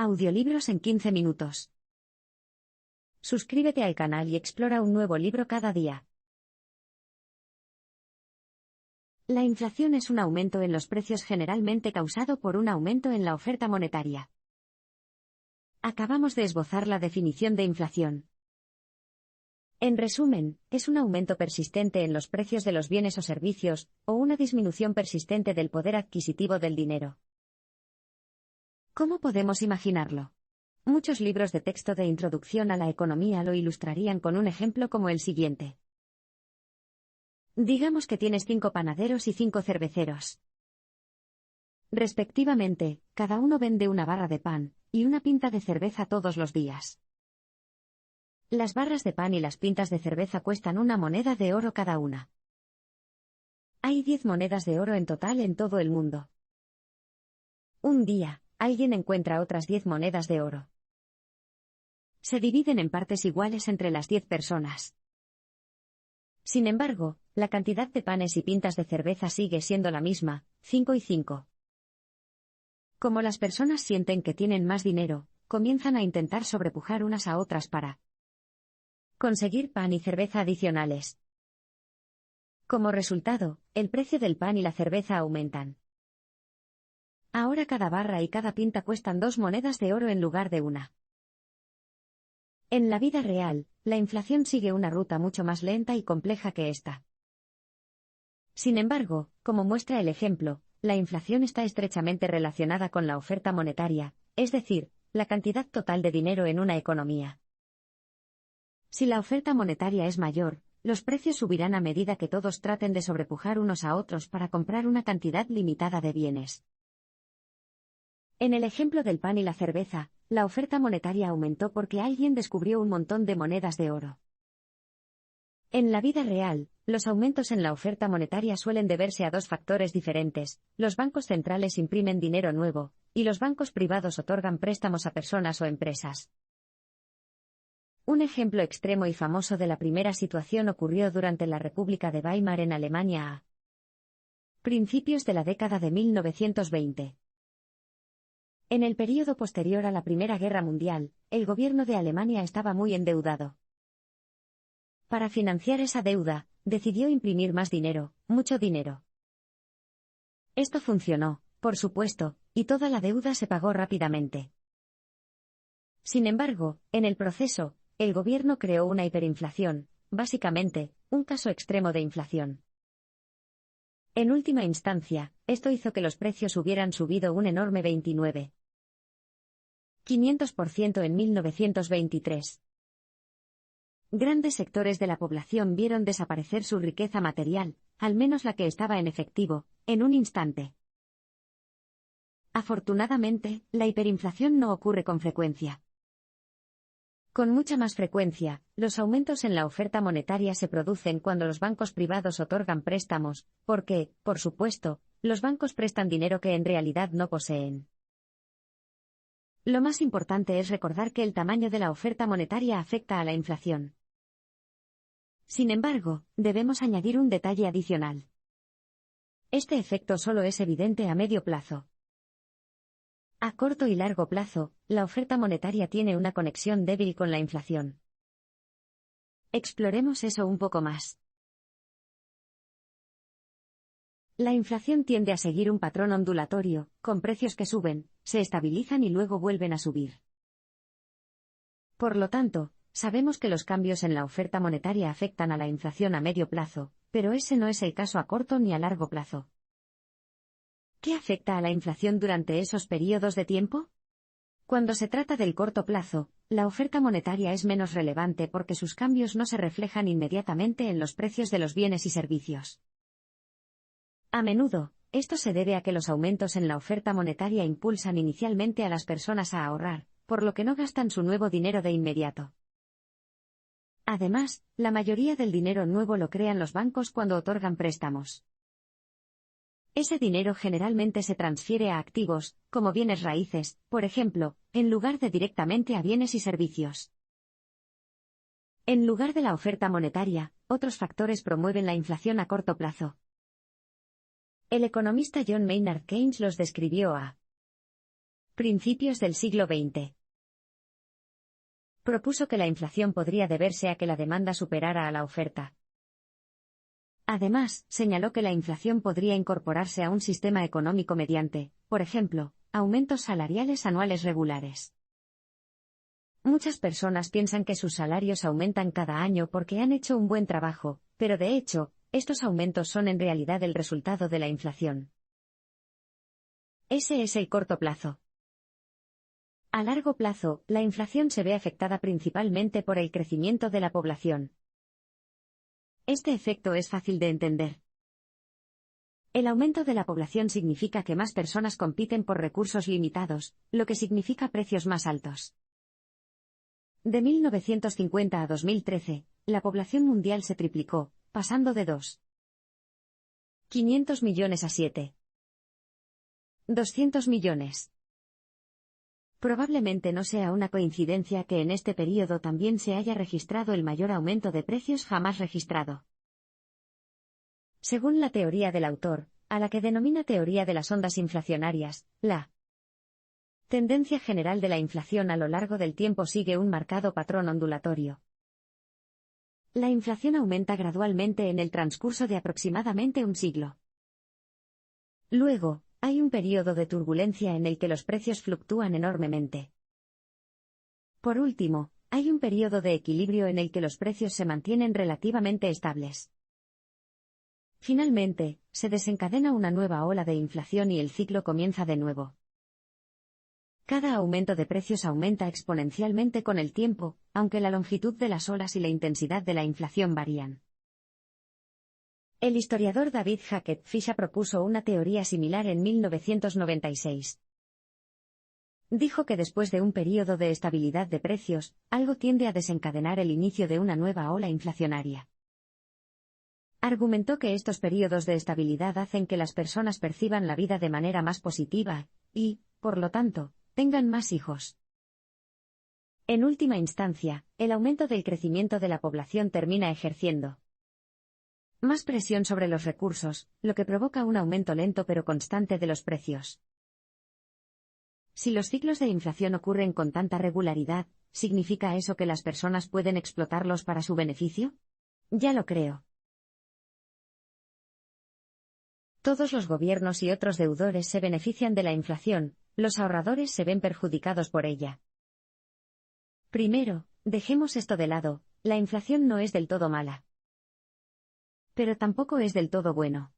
Audiolibros en 15 minutos. Suscríbete al canal y explora un nuevo libro cada día. La inflación es un aumento en los precios generalmente causado por un aumento en la oferta monetaria. Acabamos de esbozar la definición de inflación. En resumen, es un aumento persistente en los precios de los bienes o servicios, o una disminución persistente del poder adquisitivo del dinero. ¿Cómo podemos imaginarlo? Muchos libros de texto de introducción a la economía lo ilustrarían con un ejemplo como el siguiente. Digamos que tienes 5 panaderos y 5 cerveceros. Respectivamente, cada uno vende una barra de pan y una pinta de cerveza todos los días. Las barras de pan y las pintas de cerveza cuestan una moneda de oro cada una. Hay 10 monedas de oro en total en todo el mundo. Un día, alguien encuentra otras 10 monedas de oro. Se dividen en partes iguales entre las 10 personas. Sin embargo, la cantidad de panes y pintas de cerveza sigue siendo la misma, 5 y 5. Como las personas sienten que tienen más dinero, comienzan a intentar sobrepujar unas a otras para conseguir pan y cerveza adicionales. Como resultado, el precio del pan y la cerveza aumentan. Ahora cada barra y cada pinta cuestan 2 monedas de oro en lugar de una. En la vida real, la inflación sigue una ruta mucho más lenta y compleja que esta. Sin embargo, como muestra el ejemplo, la inflación está estrechamente relacionada con la oferta monetaria, es decir, la cantidad total de dinero en una economía. Si la oferta monetaria es mayor, los precios subirán a medida que todos traten de sobrepujar unos a otros para comprar una cantidad limitada de bienes. En el ejemplo del pan y la cerveza, la oferta monetaria aumentó porque alguien descubrió un montón de monedas de oro. En la vida real, los aumentos en la oferta monetaria suelen deberse a 2 factores diferentes: los bancos centrales imprimen dinero nuevo, y los bancos privados otorgan préstamos a personas o empresas. Un ejemplo extremo y famoso de la primera situación ocurrió durante la República de Weimar en Alemania a principios de la década de 1920. En el período posterior a la Primera Guerra Mundial, el gobierno de Alemania estaba muy endeudado. Para financiar esa deuda, decidió imprimir más dinero, mucho dinero. Esto funcionó, por supuesto, y toda la deuda se pagó rápidamente. Sin embargo, en el proceso, el gobierno creó una hiperinflación, básicamente, un caso extremo de inflación. En última instancia, esto hizo que los precios hubieran subido un enorme 500% en 1923. Grandes sectores de la población vieron desaparecer su riqueza material, al menos la que estaba en efectivo, en un instante. Afortunadamente, la hiperinflación no ocurre con frecuencia. Con mucha más frecuencia, los aumentos en la oferta monetaria se producen cuando los bancos privados otorgan préstamos, porque, por supuesto, los bancos prestan dinero que en realidad no poseen. Lo más importante es recordar que el tamaño de la oferta monetaria afecta a la inflación. Sin embargo, debemos añadir un detalle adicional. Este efecto solo es evidente a medio plazo. A corto y largo plazo, la oferta monetaria tiene una conexión débil con la inflación. Exploremos eso un poco más. La inflación tiende a seguir un patrón ondulatorio, con precios que suben, se estabilizan y luego vuelven a subir. Por lo tanto, sabemos que los cambios en la oferta monetaria afectan a la inflación a medio plazo, pero ese no es el caso a corto ni a largo plazo. ¿Qué afecta a la inflación durante esos periodos de tiempo? Cuando se trata del corto plazo, la oferta monetaria es menos relevante porque sus cambios no se reflejan inmediatamente en los precios de los bienes y servicios. A menudo, esto se debe a que los aumentos en la oferta monetaria impulsan inicialmente a las personas a ahorrar, por lo que no gastan su nuevo dinero de inmediato. Además, la mayoría del dinero nuevo lo crean los bancos cuando otorgan préstamos. Ese dinero generalmente se transfiere a activos, como bienes raíces, por ejemplo, en lugar de directamente a bienes y servicios. En lugar de la oferta monetaria, otros factores promueven la inflación a corto plazo. El economista John Maynard Keynes los describió a Principios del siglo XX. Propuso que la inflación podría deberse a que la demanda superara a la oferta. Además, señaló que la inflación podría incorporarse a un sistema económico mediante, por ejemplo, aumentos salariales anuales regulares. Muchas personas piensan que sus salarios aumentan cada año porque han hecho un buen trabajo, pero de hecho, estos aumentos son en realidad el resultado de la inflación. Ese es el corto plazo. A largo plazo, la inflación se ve afectada principalmente por el crecimiento de la población. Este efecto es fácil de entender. El aumento de la población significa que más personas compiten por recursos limitados, lo que significa precios más altos. De 1950 a 2013, la población mundial se triplicó, pasando de 2,5 millones a 7,2 millones. Probablemente no sea una coincidencia que en este período también se haya registrado el mayor aumento de precios jamás registrado. Según la teoría del autor, a la que denomina teoría de las ondas inflacionarias, la tendencia general de la inflación a lo largo del tiempo sigue un marcado patrón ondulatorio. La inflación aumenta gradualmente en el transcurso de aproximadamente un siglo. Luego, hay un periodo de turbulencia en el que los precios fluctúan enormemente. Por último, hay un periodo de equilibrio en el que los precios se mantienen relativamente estables. Finalmente, se desencadena una nueva ola de inflación y el ciclo comienza de nuevo. Cada aumento de precios aumenta exponencialmente con el tiempo, aunque la longitud de las olas y la intensidad de la inflación varían. El historiador David Hackett Fisher propuso una teoría similar en 1996. Dijo que después de un periodo de estabilidad de precios, algo tiende a desencadenar el inicio de una nueva ola inflacionaria. Argumentó que estos periodos de estabilidad hacen que las personas perciban la vida de manera más positiva, y, por lo tanto, tengan más hijos. En última instancia, el aumento del crecimiento de la población termina ejerciendo más presión sobre los recursos, lo que provoca un aumento lento pero constante de los precios. Si los ciclos de inflación ocurren con tanta regularidad, ¿significa eso que las personas pueden explotarlos para su beneficio? Ya lo creo. Todos los gobiernos y otros deudores se benefician de la inflación, los ahorradores se ven perjudicados por ella. Primero, dejemos esto de lado, la inflación no es del todo mala. Pero tampoco es del todo bueno.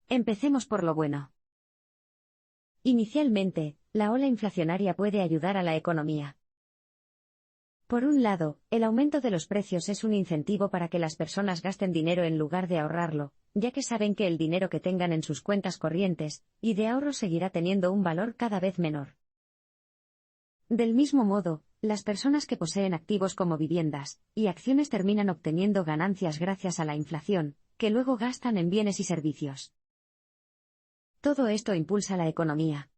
Empecemos por lo bueno. Inicialmente, la ola inflacionaria puede ayudar a la economía. Por un lado, el aumento de los precios es un incentivo para que las personas gasten dinero en lugar de ahorrarlo, ya que saben que el dinero que tengan en sus cuentas corrientes y de ahorro seguirá teniendo un valor cada vez menor. Del mismo modo, las personas que poseen activos como viviendas y acciones terminan obteniendo ganancias gracias a la inflación, que luego gastan en bienes y servicios. Todo esto impulsa la economía.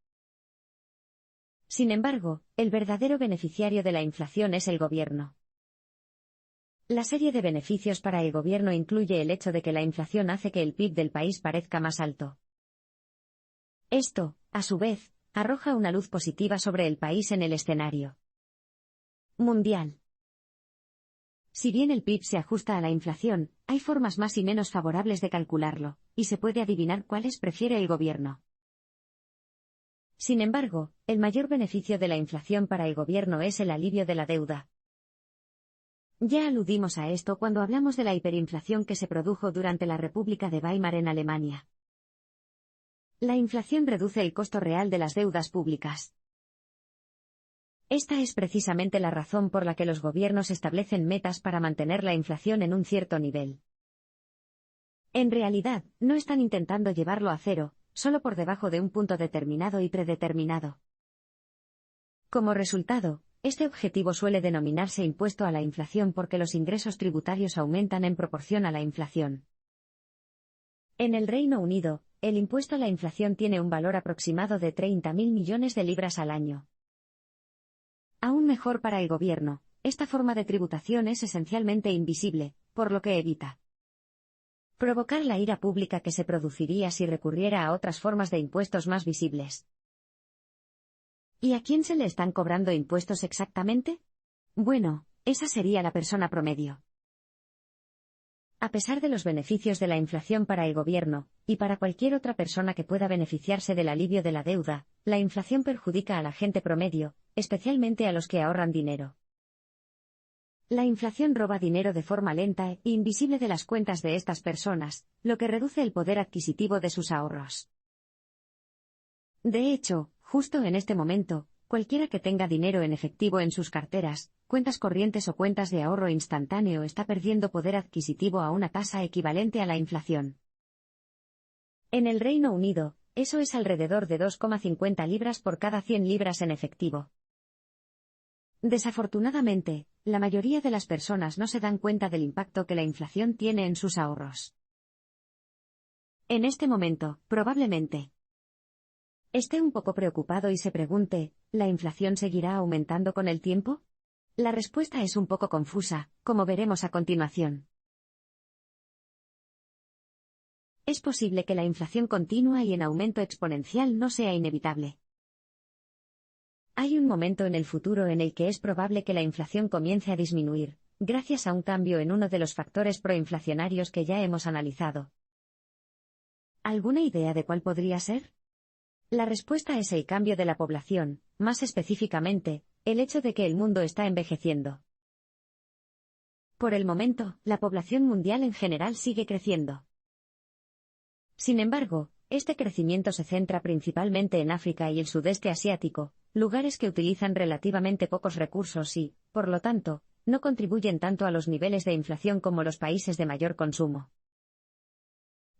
Sin embargo, el verdadero beneficiario de la inflación es el gobierno. La serie de beneficios para el gobierno incluye el hecho de que la inflación hace que el PIB del país parezca más alto. Esto, a su vez, arroja una luz positiva sobre el país en el escenario mundial. Si bien el PIB se ajusta a la inflación, hay formas más y menos favorables de calcularlo, y se puede adivinar cuáles prefiere el gobierno. Sin embargo, el mayor beneficio de la inflación para el gobierno es el alivio de la deuda. Ya aludimos a esto cuando hablamos de la hiperinflación que se produjo durante la República de Weimar en Alemania. La inflación reduce el costo real de las deudas públicas. Esta es precisamente la razón por la que los gobiernos establecen metas para mantener la inflación en un cierto nivel. En realidad, no están intentando llevarlo a cero, solo por debajo de un punto determinado y predeterminado. Como resultado, este objetivo suele denominarse impuesto a la inflación porque los ingresos tributarios aumentan en proporción a la inflación. En el Reino Unido, el impuesto a la inflación tiene un valor aproximado de 30.000 millones de libras al año. Aún mejor para el gobierno, esta forma de tributación es esencialmente invisible, por lo que evita provocar la ira pública que se produciría si recurriera a otras formas de impuestos más visibles. ¿Y a quién se le están cobrando impuestos exactamente? Bueno, esa sería la persona promedio. A pesar de los beneficios de la inflación para el gobierno, y para cualquier otra persona que pueda beneficiarse del alivio de la deuda, la inflación perjudica a la gente promedio, especialmente a los que ahorran dinero. La inflación roba dinero de forma lenta e invisible de las cuentas de estas personas, lo que reduce el poder adquisitivo de sus ahorros. De hecho, justo en este momento, cualquiera que tenga dinero en efectivo en sus carteras, cuentas corrientes o cuentas de ahorro instantáneo está perdiendo poder adquisitivo a una tasa equivalente a la inflación. En el Reino Unido, eso es alrededor de 2,50 libras por cada 100 libras en efectivo. Desafortunadamente, la mayoría de las personas no se dan cuenta del impacto que la inflación tiene en sus ahorros. En este momento, probablemente esté un poco preocupado y se pregunte, ¿la inflación seguirá aumentando con el tiempo? La respuesta es un poco confusa, como veremos a continuación. Es posible que la inflación continua y en aumento exponencial no sea inevitable. Hay un momento en el futuro en el que es probable que la inflación comience a disminuir, gracias a un cambio en uno de los factores proinflacionarios que ya hemos analizado. ¿Alguna idea de cuál podría ser? La respuesta es el cambio de la población, más específicamente, el hecho de que el mundo está envejeciendo. Por el momento, la población mundial en general sigue creciendo. Sin embargo, este crecimiento se centra principalmente en África y el sudeste asiático, lugares que utilizan relativamente pocos recursos y, por lo tanto, no contribuyen tanto a los niveles de inflación como los países de mayor consumo.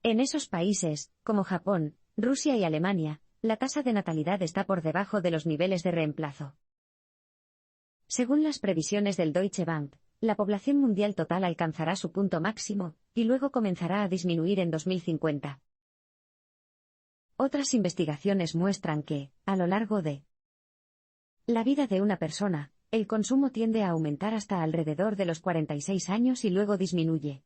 En esos países, como Japón, Rusia y Alemania, la tasa de natalidad está por debajo de los niveles de reemplazo. Según las previsiones del Deutsche Bank, la población mundial total alcanzará su punto máximo, y luego comenzará a disminuir en 2050. Otras investigaciones muestran que, a lo largo de la vida de una persona, el consumo tiende a aumentar hasta alrededor de los 46 años y luego disminuye.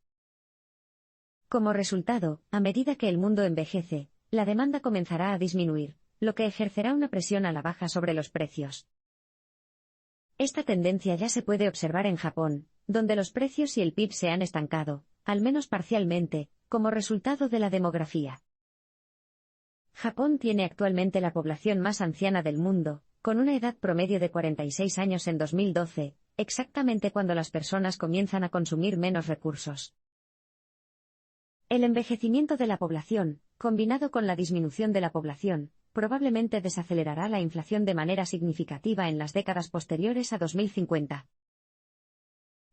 Como resultado, a medida que el mundo envejece, la demanda comenzará a disminuir, lo que ejercerá una presión a la baja sobre los precios. Esta tendencia ya se puede observar en Japón, donde los precios y el PIB se han estancado, al menos parcialmente, como resultado de la demografía. Japón tiene actualmente la población más anciana del mundo, con una edad promedio de 46 años en 2012, exactamente cuando las personas comienzan a consumir menos recursos. El envejecimiento de la población, combinado con la disminución de la población, probablemente desacelerará la inflación de manera significativa en las décadas posteriores a 2050.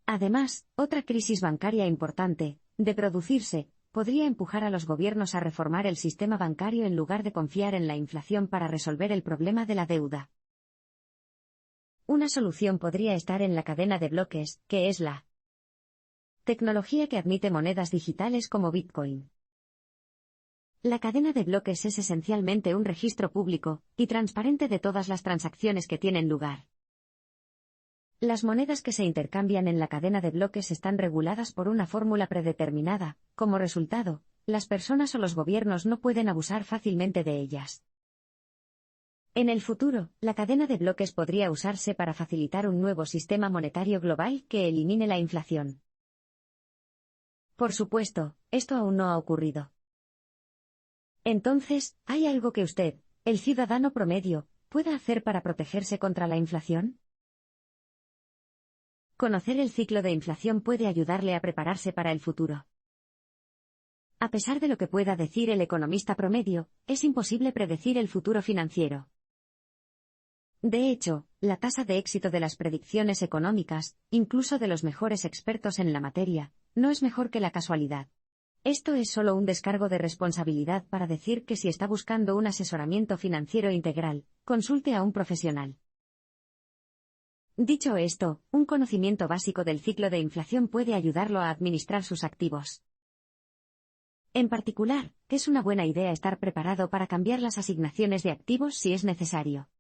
Además, otra crisis bancaria importante, de producirse, podría empujar a los gobiernos a reformar el sistema bancario en lugar de confiar en la inflación para resolver el problema de la deuda. Una solución podría estar en la cadena de bloques, que es la tecnología que admite monedas digitales como Bitcoin. La cadena de bloques es esencialmente un registro público y transparente de todas las transacciones que tienen lugar. Las monedas que se intercambian en la cadena de bloques están reguladas por una fórmula predeterminada. Como resultado, las personas o los gobiernos no pueden abusar fácilmente de ellas. En el futuro, la cadena de bloques podría usarse para facilitar un nuevo sistema monetario global que elimine la inflación. Por supuesto, esto aún no ha ocurrido. Entonces, ¿hay algo que usted, el ciudadano promedio, pueda hacer para protegerse contra la inflación? Conocer el ciclo de inflación puede ayudarle a prepararse para el futuro. A pesar de lo que pueda decir el economista promedio, es imposible predecir el futuro financiero. De hecho, la tasa de éxito de las predicciones económicas, incluso de los mejores expertos en la materia, no es mejor que la casualidad. Esto es solo un descargo de responsabilidad para decir que si está buscando un asesoramiento financiero integral, consulte a un profesional. Dicho esto, un conocimiento básico del ciclo de inflación puede ayudarlo a administrar sus activos. En particular, es una buena idea estar preparado para cambiar las asignaciones de activos si es necesario.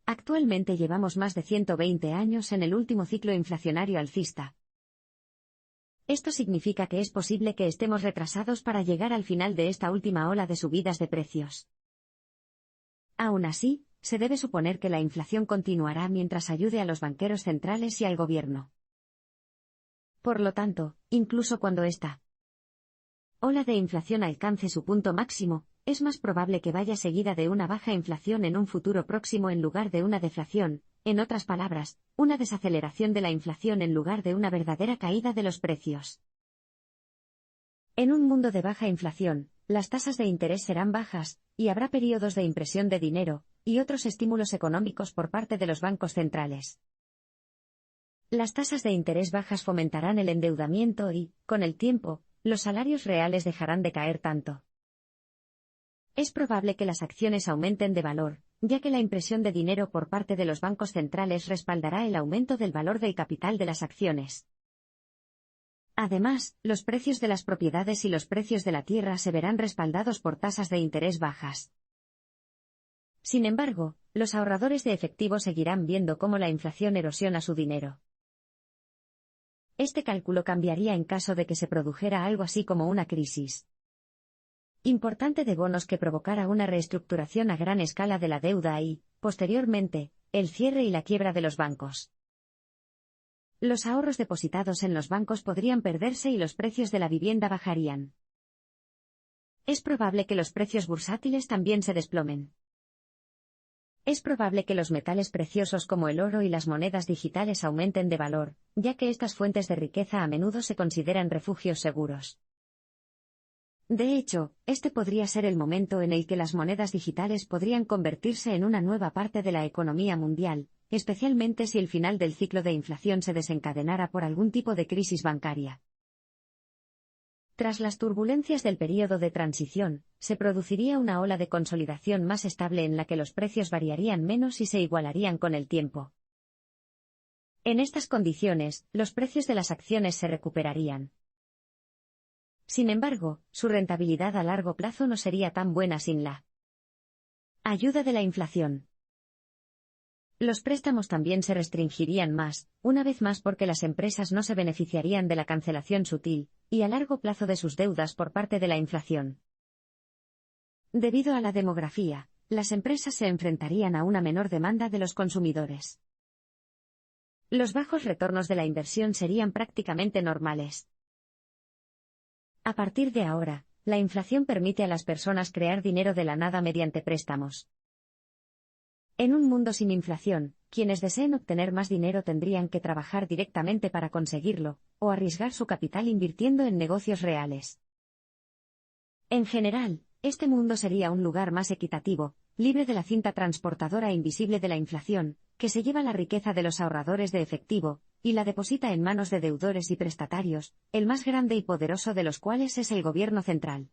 Actualmente llevamos más de 120 años en el último ciclo inflacionario alcista. Esto significa que es posible que estemos retrasados para llegar al final de esta última ola de subidas de precios. Aún así, se debe suponer que la inflación continuará mientras ayude a los banqueros centrales y al gobierno. Por lo tanto, incluso cuando esta ola de inflación alcance su punto máximo, es más probable que vaya seguida de una baja inflación en un futuro próximo en lugar de una deflación, en otras palabras, una desaceleración de la inflación en lugar de una verdadera caída de los precios. En un mundo de baja inflación, las tasas de interés serán bajas, y habrá periodos de impresión de dinero, y otros estímulos económicos por parte de los bancos centrales. Las tasas de interés bajas fomentarán el endeudamiento y, con el tiempo, los salarios reales dejarán de caer tanto. Es probable que las acciones aumenten de valor, ya que la impresión de dinero por parte de los bancos centrales respaldará el aumento del valor del capital de las acciones. Además, los precios de las propiedades y los precios de la tierra se verán respaldados por tasas de interés bajas. Sin embargo, los ahorradores de efectivo seguirán viendo cómo la inflación erosiona su dinero. Este cálculo cambiaría en caso de que se produjera algo así como una crisis importante de bonos que provocara una reestructuración a gran escala de la deuda y, posteriormente, el cierre y la quiebra de los bancos. Los ahorros depositados en los bancos podrían perderse y los precios de la vivienda bajarían. Es probable que los precios bursátiles también se desplomen. Es probable que los metales preciosos como el oro y las monedas digitales aumenten de valor, ya que estas fuentes de riqueza a menudo se consideran refugios seguros. De hecho, este podría ser el momento en el que las monedas digitales podrían convertirse en una nueva parte de la economía mundial, especialmente si el final del ciclo de inflación se desencadenara por algún tipo de crisis bancaria. Tras las turbulencias del período de transición, se produciría una ola de consolidación más estable en la que los precios variarían menos y se igualarían con el tiempo. En estas condiciones, los precios de las acciones se recuperarían. Sin embargo, su rentabilidad a largo plazo no sería tan buena sin la ayuda de la inflación. Los préstamos también se restringirían más, una vez más porque las empresas no se beneficiarían de la cancelación sutil y a largo plazo de sus deudas por parte de la inflación. Debido a la demografía, las empresas se enfrentarían a una menor demanda de los consumidores. Los bajos retornos de la inversión serían prácticamente normales. A partir de ahora, la inflación permite a las personas crear dinero de la nada mediante préstamos. En un mundo sin inflación, quienes deseen obtener más dinero tendrían que trabajar directamente para conseguirlo, o arriesgar su capital invirtiendo en negocios reales. En general, este mundo sería un lugar más equitativo, libre de la cinta transportadora invisible de la inflación, que se lleva la riqueza de los ahorradores de efectivo, y la deposita en manos de deudores y prestatarios, el más grande y poderoso de los cuales es el gobierno central.